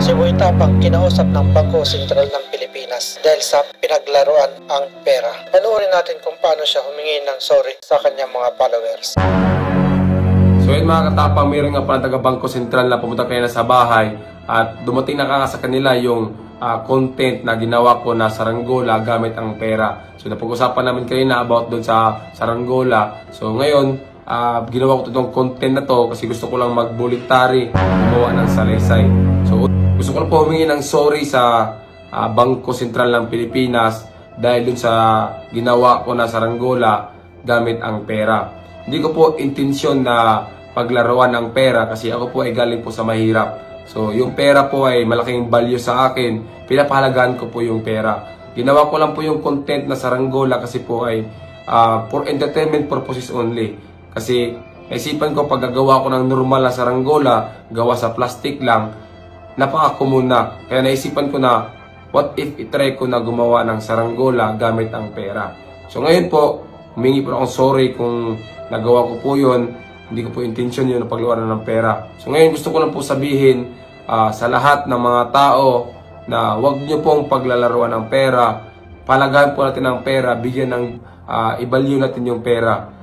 Si Boy Tapang kinausap ng Bangko Sentral ng Pilipinas dahil sa pinaglaruan ang pera. Panoorin natin kung paano siya humingi ng sorry sa kanyang mga followers. So yun mga katapang, mayroon nga pala taga Bangko Sentral na pumunta kayo na sa bahay at dumating na sa kanila yung content na ginawa ko na saranggola gamit ang pera. So napag-usapan namin kayo na about doon sa saranggola. So ngayon, ginawa ko itong content na to kasi gusto ko lang mag-voluntary gumawa ng salaysay. So gusto ko lang po humingi ng sorry sa Bangko Sentral ng Pilipinas dahil dun sa ginawa ko na saranggola gamit ang pera. Hindi ko po intensyon na paglaruan ng pera kasi ako po ay galing po sa mahirap. So yung pera po ay malaking value sa akin, pinapahalagaan ko po yung pera. Ginawa ko lang po yung content na saranggola kasi po ay for entertainment purposes only. Kasi naisipan ko pag gagawa ko ng normal na saranggola, gawa sa plastic lang, napaka-common na. Kaya naisipan ko na, what if itry ko na gumawa ng saranggola gamit ang pera. So ngayon po, humingi po akong sorry kung nagawa ko po yun. Hindi ko po intention yun na paglaruan ng pera. So ngayon gusto ko lang po sabihin sa lahat ng mga tao na huwag nyo pong paglalaruan ng pera. Palagahan po natin ang pera, bigyan ng i-value natin yung pera.